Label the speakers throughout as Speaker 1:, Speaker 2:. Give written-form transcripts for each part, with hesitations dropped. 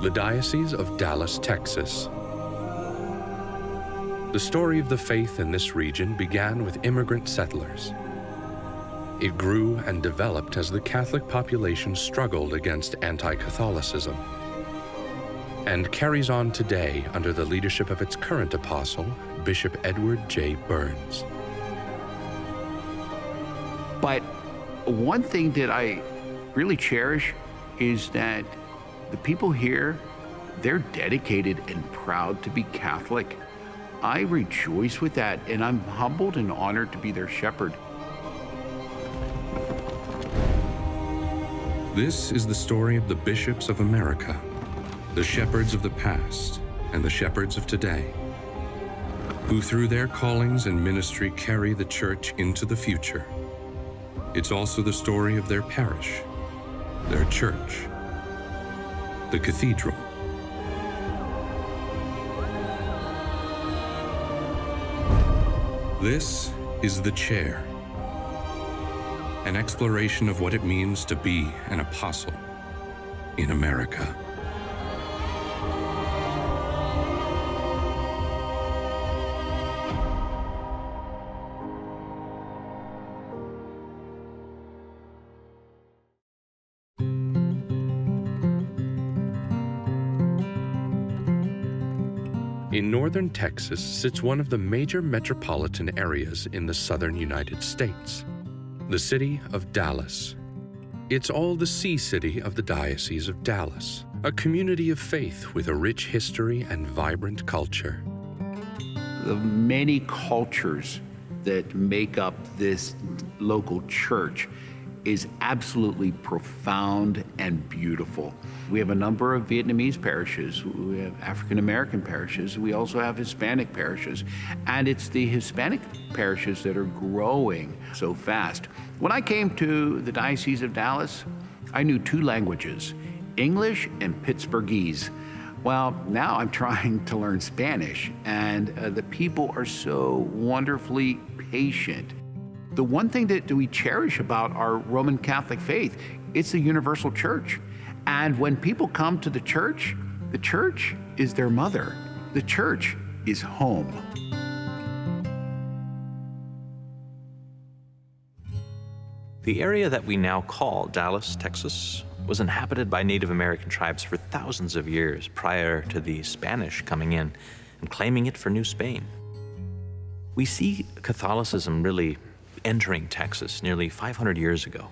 Speaker 1: the Diocese of Dallas, Texas. The story of the faith in this region began with immigrant settlers. It grew and developed as the Catholic population struggled against anti-Catholicism, and carries on today under the leadership of its current apostle, Bishop Edward J. Burns.
Speaker 2: But one thing that I really cherish is that the people here, they're dedicated and proud to be Catholic. I rejoice with that, and I'm humbled and honored to be their shepherd.
Speaker 1: This is the story of the bishops of America, the shepherds of the past and the shepherds of today, who through their callings and ministry carry the church into the future. It's also the story of their parish, their church, the cathedral. This is The Chair, an exploration of what it means to be an apostle in America. In northern Texas sits one of the major metropolitan areas in the southern United States, the city of Dallas. It's all the sea city of the Diocese of Dallas, a community of faith with a rich history and vibrant culture.
Speaker 2: The many cultures that make up this local church is absolutely profound and beautiful. We have a number of Vietnamese parishes, we have African-American parishes, we also have Hispanic parishes, and it's the Hispanic parishes that are growing so fast. When I came to the Diocese of Dallas, I knew 2 languages, English and Pittsburghese. Well, now I'm trying to learn Spanish, and the people are so wonderfully patient. The one thing that we cherish about our Roman Catholic faith, it's a universal church. And when people come to the church is their mother. The church is home.
Speaker 3: The area that we now call Dallas, Texas, was inhabited by Native American tribes for thousands of years prior to the Spanish coming in and claiming it for New Spain. We see Catholicism really entering Texas nearly 500 years ago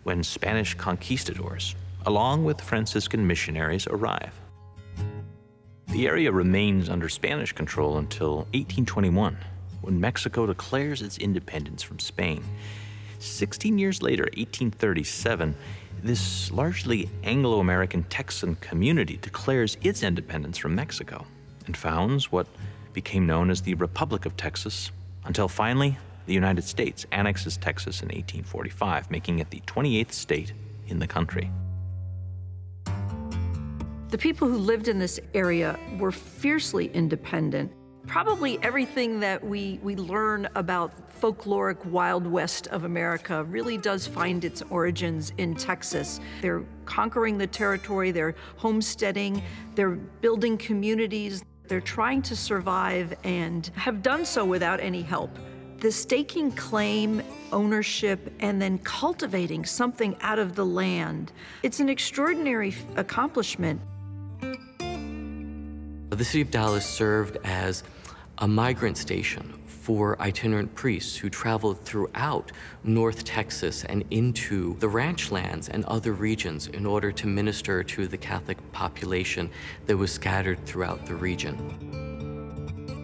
Speaker 3: when Spanish conquistadors, along with Franciscan missionaries, arrive. The area remains under Spanish control until 1821, when Mexico declares its independence from Spain. 16 years later, 1837, this largely Anglo-American Texan community declares its independence from Mexico and founds what became known as the Republic of Texas, until finally the United States annexes Texas in 1845, making it the 28th state in the country.
Speaker 4: The people who lived in this area were fiercely independent. Probably everything that we learn about folkloric Wild West of America really does find its origins in Texas. They're conquering the territory, they're homesteading, they're building communities, they're trying to survive and have done so without any help. The staking claim, ownership, and then cultivating something out of the land, it's an extraordinary accomplishment.
Speaker 5: The city of Dallas served as a migrant station for itinerant priests who traveled throughout North Texas and into the ranch lands and other regions in order to minister to the Catholic population that was scattered throughout the region.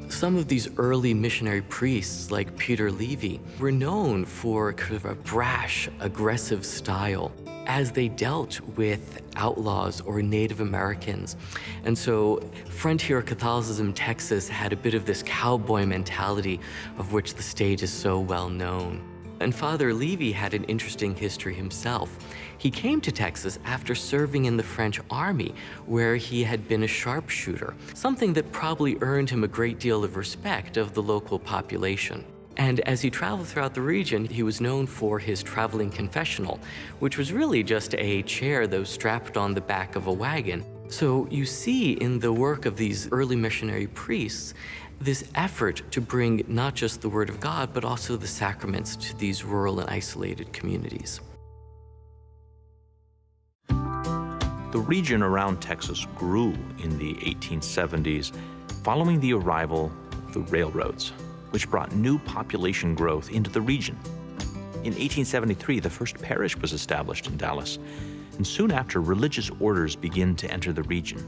Speaker 5: Some of these early missionary priests, like Peter Levy, were known for kind of a brash, aggressive style as they dealt with outlaws or Native Americans. And so frontier Catholicism in Texas had a bit of this cowboy mentality of which the state is so well known. And Father Levy had an interesting history himself. He came to Texas after serving in the French army, where he had been a sharpshooter, something that probably earned him a great deal of respect of the local population. And as he traveled throughout the region, he was known for his traveling confessional, which was really just a chair that was strapped on the back of a wagon. So you see in the work of these early missionary priests this effort to bring not just the Word of God, but also the sacraments to these rural and isolated communities.
Speaker 3: The region around Texas grew in the 1870s following the arrival of the railroads, which brought new population growth into the region. In 1873, the first parish was established in Dallas, and soon after, religious orders begin to enter the region.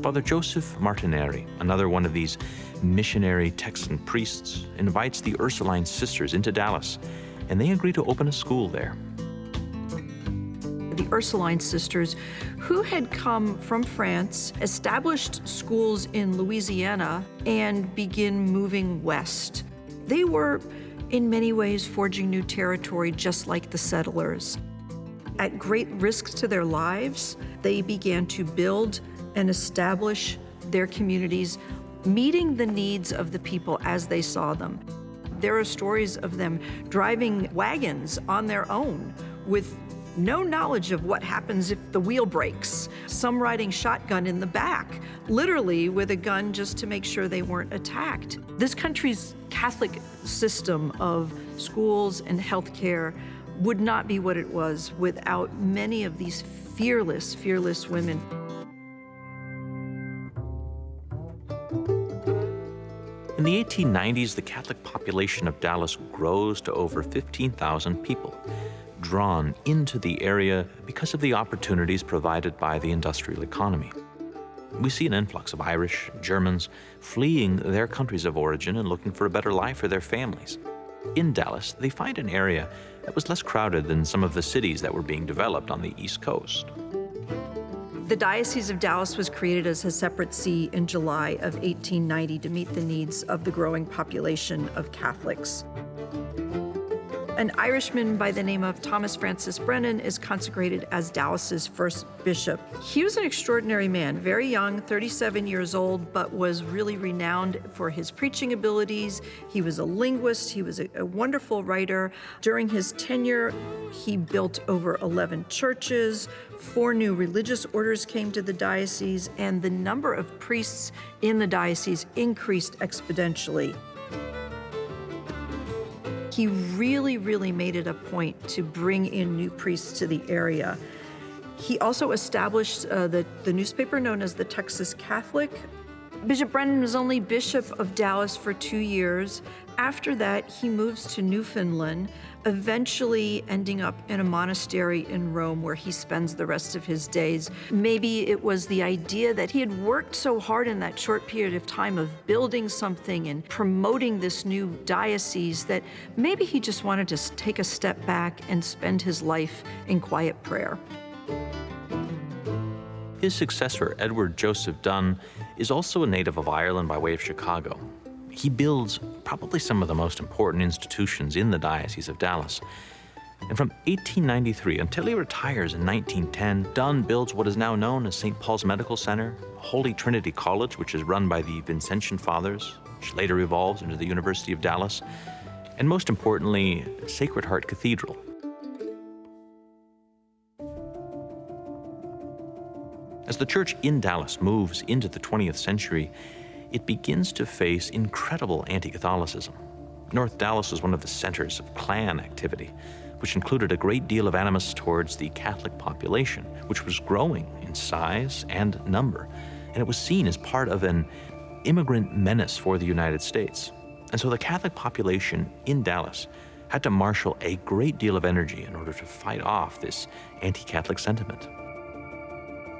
Speaker 3: Father Joseph Martineri, another one of these missionary Texan priests, invites the Ursuline sisters into Dallas, and they agree to open a school there.
Speaker 4: The Ursuline sisters, who had come from France, established schools in Louisiana and begin moving west. They were, in many ways, forging new territory just like the settlers. At great risk to their lives, they began to build and establish their communities, meeting the needs of the people as they saw them. There are stories of them driving wagons on their own with no knowledge of what happens if the wheel breaks. Some riding shotgun in the back, literally with a gun just to make sure they weren't attacked. This country's Catholic system of schools and healthcare would not be what it was without many of these fearless, fearless women.
Speaker 3: In the 1890s, the Catholic population of Dallas grows to over 15,000 people, drawn into the area because of the opportunities provided by the industrial economy. We see an influx of Irish, Germans, fleeing their countries of origin and looking for a better life for their families. In Dallas, they find an area that was less crowded than some of the cities that were being developed on the East Coast.
Speaker 4: The Diocese of Dallas was created as a separate see in July of 1890 to meet the needs of the growing population of Catholics. An Irishman by the name of Thomas Francis Brennan is consecrated as Dallas's first bishop. He was an extraordinary man, very young, 37 years old, but was really renowned for his preaching abilities. He was a linguist, he was a wonderful writer. During his tenure, he built over 11 churches, 4 new religious orders came to the diocese, and the number of priests in the diocese increased exponentially. He really made it a point to bring in new priests to the area. He also established the newspaper known as the Texas Catholic. Bishop Brennan was only Bishop of Dallas for 2 years. After that, he moves to Newfoundland, eventually ending up in a monastery in Rome where he spends the rest of his days. Maybe it was the idea that he had worked so hard in that short period of time of building something and promoting this new diocese that maybe he just wanted to take a step back and spend his life in quiet prayer.
Speaker 3: His successor, Edward Joseph Dunn, is also a native of Ireland by way of Chicago. He builds probably some of the most important institutions in the Diocese of Dallas. And from 1893 until he retires in 1910, Dunn builds what is now known as St. Paul's Medical Center, Holy Trinity College, which is run by the Vincentian Fathers, which later evolves into the University of Dallas, and most importantly, Sacred Heart Cathedral. As the church in Dallas moves into the 20th century, it begins to face incredible anti-Catholicism. North Dallas was one of the centers of Klan activity, which included a great deal of animus towards the Catholic population, which was growing in size and number, and it was seen as part of an immigrant menace for the United States. And so the Catholic population in Dallas had to marshal a great deal of energy in order to fight off this anti-Catholic sentiment.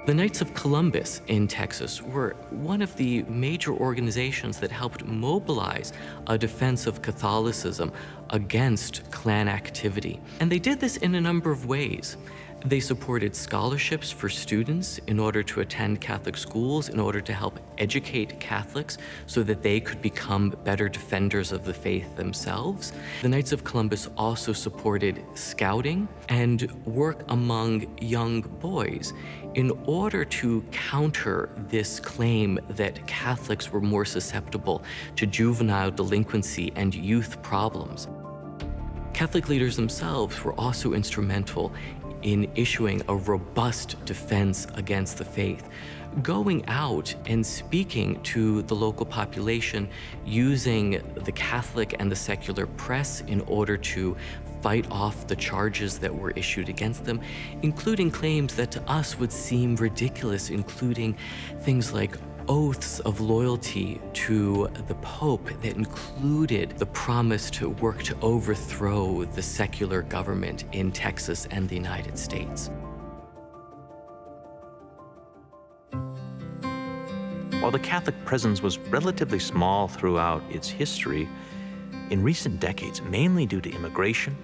Speaker 5: The Knights of Columbus in Texas were one of the major organizations that helped mobilize a defense of Catholicism against Klan activity. And they did this in a number of ways. They supported scholarships for students in order to attend Catholic schools, in order to help educate Catholics so that they could become better defenders of the faith themselves. The Knights of Columbus also supported scouting and work among young boys in order to counter this claim that Catholics were more susceptible to juvenile delinquency and youth problems. Catholic leaders themselves were also instrumental in issuing a robust defense against the faith, going out and speaking to the local population, using the Catholic and the secular press in order to fight off the charges that were issued against them, including claims that to us would seem ridiculous, including things like oaths of loyalty to the Pope that included the promise to work to overthrow the secular government in Texas and the United States.
Speaker 3: While the Catholic presence was relatively small throughout its history, in recent decades, mainly due to immigration,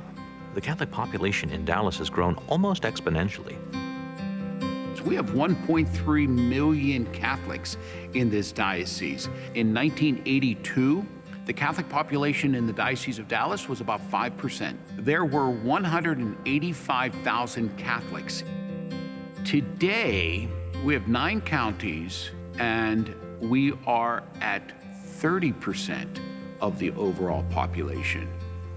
Speaker 3: the Catholic population in Dallas has grown almost exponentially.
Speaker 2: We have 1.3 million Catholics in this diocese. In 1982, the Catholic population in the Diocese of Dallas was about 5%. There were 185,000 Catholics. Today, we have 9 counties, and we are at 30% of the overall population.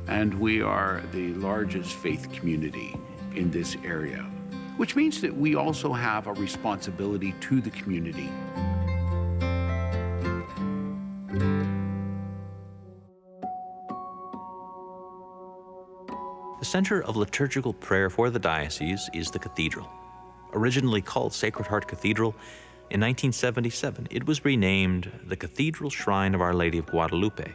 Speaker 2: And we are the largest faith community in this area, which means that we also have a responsibility to the community.
Speaker 3: The center of liturgical prayer for the diocese is the cathedral. Originally called Sacred Heart Cathedral, in 1977 it was renamed the Cathedral Shrine of Our Lady of Guadalupe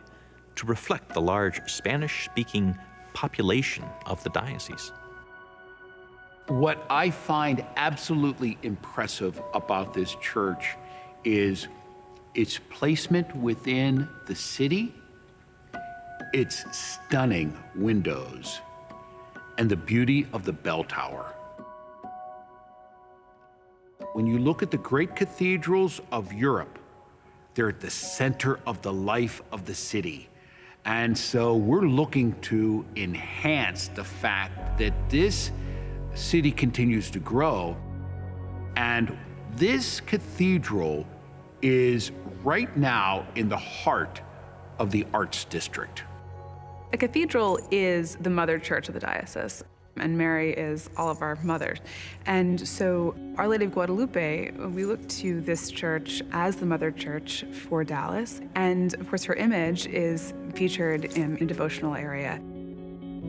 Speaker 3: to reflect the large Spanish-speaking population of the diocese.
Speaker 2: What I find absolutely impressive about this church is its placement within the city, its stunning windows, and the beauty of the bell tower. When you look at the great cathedrals of Europe, they're at the center of the life of the city. And so we're looking to enhance the fact that this city continues to grow, and this cathedral is right now in the heart of the Arts District.
Speaker 6: The cathedral is the mother church of the diocese, and Mary is all of our mothers. And so Our Lady of Guadalupe, we look to this church as the mother church for Dallas, and of course her image is featured in a devotional area.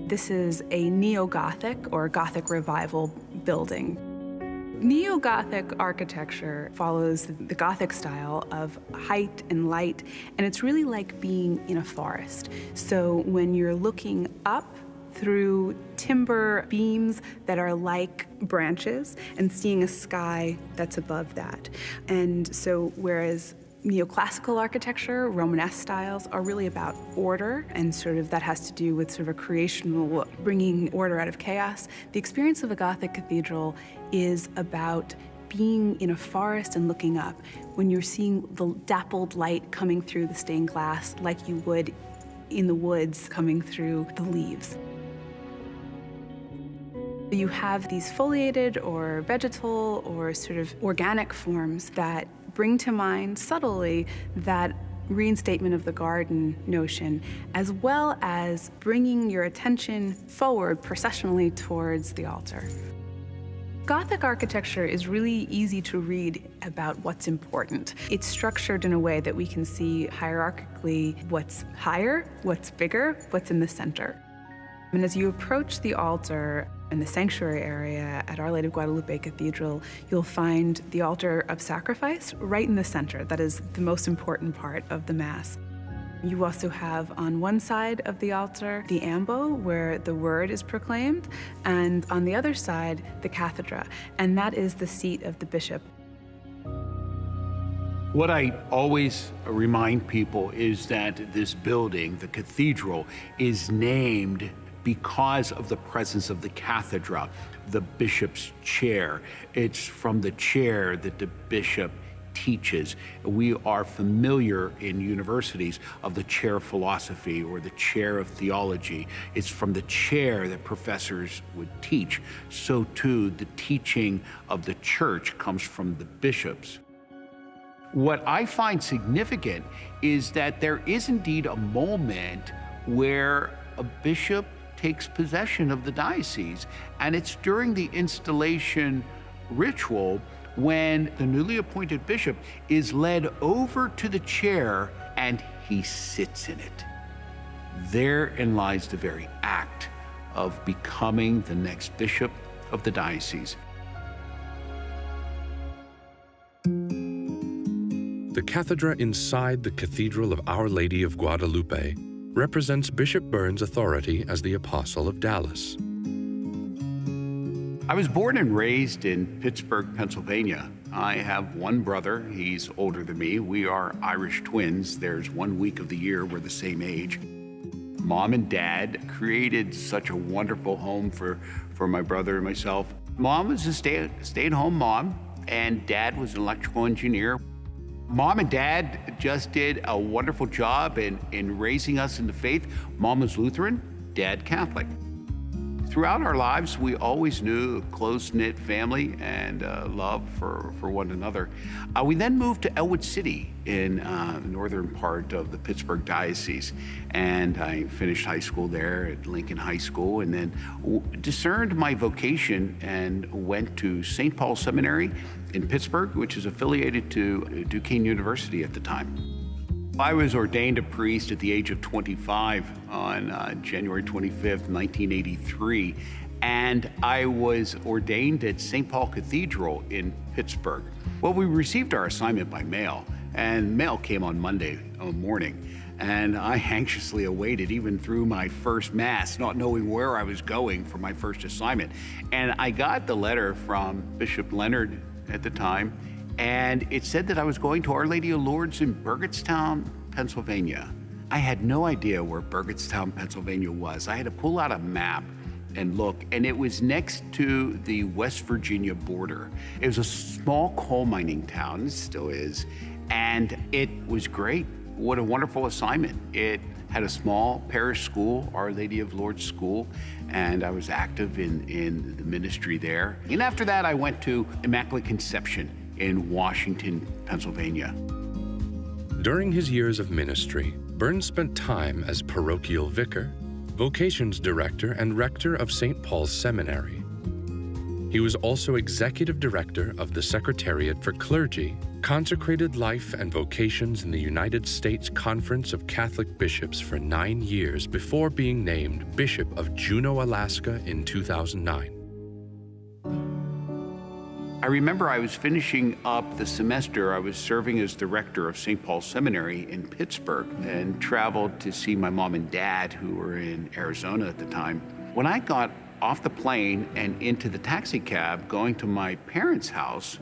Speaker 6: This is a neo-Gothic or Gothic revival building. Neo-Gothic architecture follows the Gothic style of height and light, and it's really like being in a forest. So when you're looking up through timber beams that are like branches and seeing a sky that's above that. And so whereas neoclassical architecture, Romanesque styles, are really about order, and sort of that has to do with sort of a creational, bringing order out of chaos. The experience of a Gothic cathedral is about being in a forest and looking up, when you're seeing the dappled light coming through the stained glass like you would in the woods coming through the leaves. You have these foliated or vegetal or sort of organic forms that bring to mind subtly that reinstatement of the garden notion, as well as bringing your attention forward processionally towards the altar. Gothic architecture is really easy to read about what's important. It's structured in a way that we can see hierarchically what's higher, what's bigger, what's in the center. And as you approach the altar in the sanctuary area at Our Lady of Guadalupe Cathedral, you'll find the altar of sacrifice right in the center. That is the most important part of the Mass. You also have on one side of the altar the ambo, where the word is proclaimed, and on the other side, the cathedra, and that is the seat of the bishop.
Speaker 2: What I always remind people is that this building, the cathedral, is named because of the presence of the cathedra, the bishop's chair. It's from the chair that the bishop teaches. We are familiar in universities of the chair of philosophy or the chair of theology. It's from the chair that professors would teach. So too, the teaching of the church comes from the bishops. What I find significant is that there is indeed a moment where a bishop takes possession of the diocese. And it's during the installation ritual when the newly appointed bishop is led over to the chair and he sits in it. Therein lies the very act of becoming the next bishop of the diocese.
Speaker 1: The cathedra inside the Cathedral of Our Lady of Guadalupe represents Bishop Burns' authority as the Apostle of Dallas.
Speaker 2: I was born and raised in Pittsburgh, Pennsylvania. I have one brother. He's older than me. We are Irish twins. There's 1 week of the year we're the same age. Mom and Dad created such a wonderful home for my brother and myself. Mom was a stay-at-home mom, and Dad was an electrical engineer. Mom and Dad just did a wonderful job in raising us in the faith. Mom was Lutheran, Dad Catholic. Throughout our lives, we always knew a close-knit family and love for one another. We then moved to Elwood City in the northern part of the Pittsburgh Diocese. And I finished high school there at Lincoln High School, and then discerned my vocation and went to St. Paul Seminary in Pittsburgh, which is affiliated to Duquesne University at the time. I was ordained a priest at the age of 25 on January 25th, 1983, and I was ordained at St. Paul Cathedral in Pittsburgh. Well, we received our assignment by mail, and mail came on Monday morning, and I anxiously awaited even through my first Mass, not knowing where I was going for my first assignment. And I got the letter from Bishop Leonard at the time, and it said that I was going to Our Lady of Lourdes in Burgettstown, Pennsylvania. I had no idea where Burgettstown, Pennsylvania was. I had to pull out a map and look, and it was next to the West Virginia border. It was a small coal mining town, it still is, and it was great. What a wonderful assignment. It had a small parish school, Our Lady of Lourdes School, and I was active in the ministry there. And after that, I went to Immaculate Conception in Washington, Pennsylvania.
Speaker 1: During his years of ministry, Burns spent time as parochial vicar, vocations director, and rector of St. Paul's Seminary. He was also executive director of the Secretariat for Clergy, consecrated life and vocations in the United States Conference of Catholic Bishops for 9 years before being named Bishop of Juneau, Alaska in 2009.
Speaker 2: I remember I was finishing up the semester. I was serving as the rector of St. Paul's Seminary in Pittsburgh and traveled to see my mom and dad, who were in Arizona at the time. When I got off the plane and into the taxi cab going to my parents' house,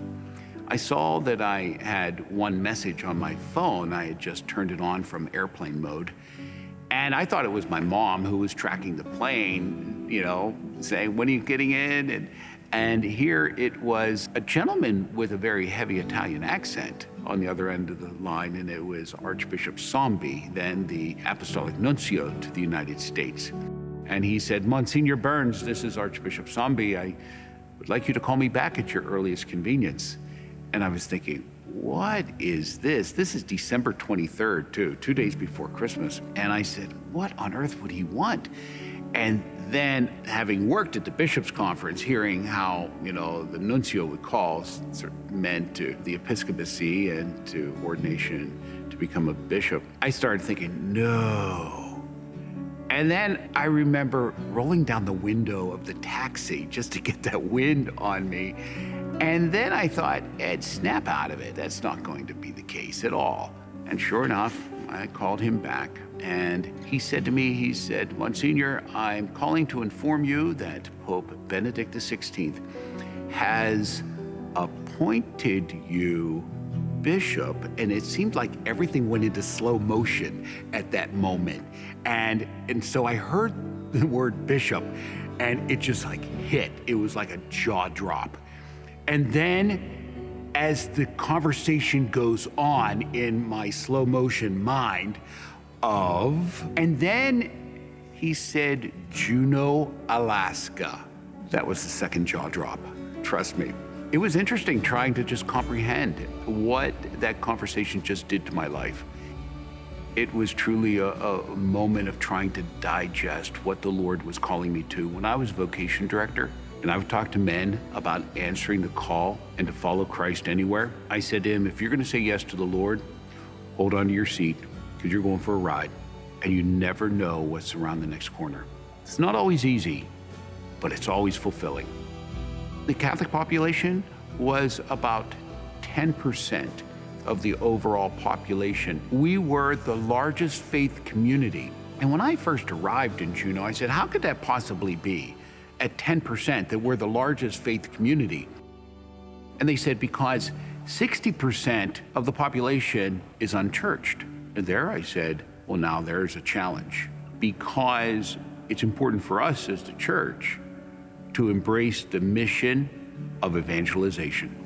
Speaker 2: I saw that I had one message on my phone. I had just turned it on from airplane mode. And I thought it was my mom who was tracking the plane, you know, saying, "When are you getting in?" And here it was a gentleman with a very heavy Italian accent on the other end of the line, and it was Archbishop Sombi, then the Apostolic Nuncio to the United States. And he said, "Monsignor Burns, this is Archbishop Sombi. I would like you to call me back at your earliest convenience." And I was thinking, what is this? This is December 23rd, too, 2 days before Christmas. And I said, what on earth would he want? And then, having worked at the Bishops' Conference, hearing how, you know, the nuncio would call men to the episcopacy and to ordination to become a bishop, I started thinking, no. And then I remember rolling down the window of the taxi just to get that wind on me. And then I thought, Ed, snap out of it. That's not going to be the case at all. And sure enough, I called him back, and he said to me, he said, "Monsignor, I'm calling to inform you that Pope Benedict XVI has appointed you bishop." And it seemed like everything went into slow motion at that moment. And so I heard the word bishop, and it just like hit. It was like a jaw drop. And then, as the conversation goes on in my slow motion mind and then he said, "Juneau, Alaska." That was the second jaw drop, trust me. It was interesting trying to just comprehend what that conversation just did to my life. It was truly a moment of trying to digest what the Lord was calling me to. When I was vocation director, and I would talk to men about answering the call and to follow Christ anywhere, I said to him, if you're going to say yes to the Lord, hold on to your seat, because you're going for a ride, and you never know what's around the next corner. It's not always easy, but it's always fulfilling. The Catholic population was about 10% of the overall population. We were the largest faith community. And when I first arrived in Juneau, I said, how could that possibly be at 10% that we're the largest faith community? And they said, because 60% of the population is unchurched. And there I said, well, now there's a challenge, because it's important for us as the church to embrace the mission of evangelization.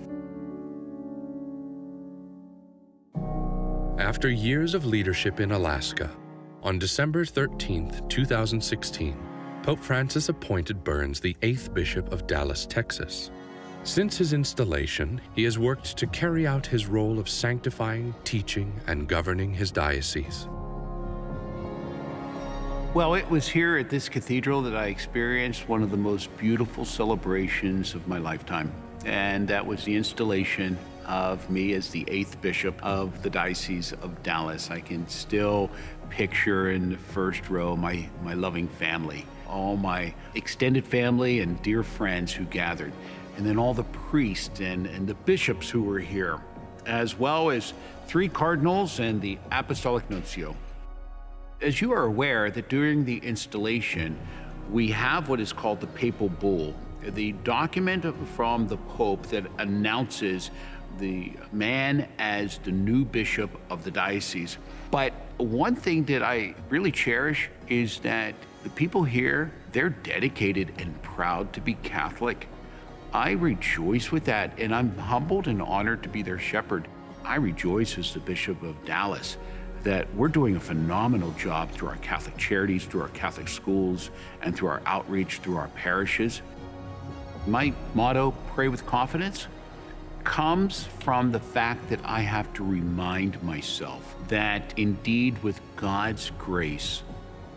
Speaker 1: After years of leadership in Alaska, on December 13, 2016, Pope Francis appointed Burns the 8th Bishop of Dallas, Texas. Since his installation, he has worked to carry out his role of sanctifying, teaching, and governing his diocese.
Speaker 2: Well, it was here at this cathedral that I experienced one of the most beautiful celebrations of my lifetime, and that was the installation of me as the 8th Bishop of the Diocese of Dallas. I can still picture in the first row my loving family, all my extended family and dear friends who gathered, and then all the priests and the bishops who were here, as well as 3 cardinals and the Apostolic Nuncio. As you are aware, that during the installation, we have what is called the Papal Bull, the document from the Pope that announces the man as the new bishop of the diocese. But one thing that I really cherish is that the people here, they're dedicated and proud to be Catholic. I rejoice with that, and I'm humbled and honored to be their shepherd. I rejoice as the Bishop of Dallas that we're doing a phenomenal job through our Catholic charities, through our Catholic schools, and through our outreach, through our parishes. My motto, pray with confidence, comes from the fact that I have to remind myself that indeed with God's grace,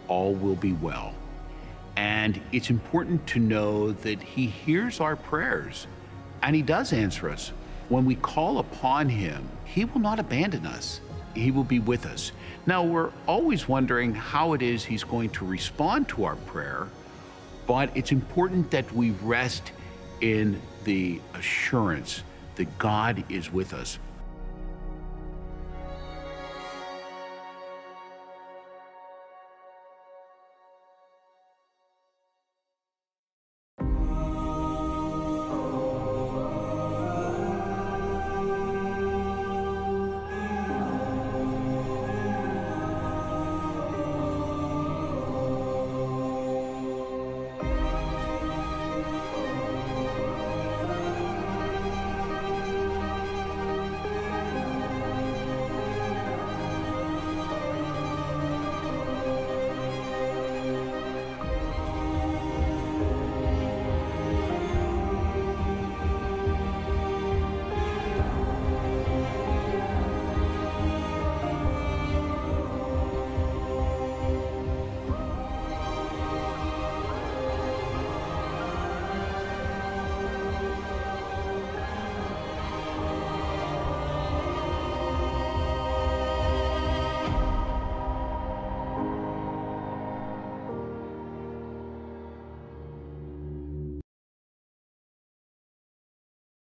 Speaker 2: all will be well. And it's important to know that He hears our prayers, and He does answer us. When we call upon Him, He will not abandon us. He will be with us. Now, we're always wondering how it is He's going to respond to our prayer, but it's important that we rest in the assurance that God is with us.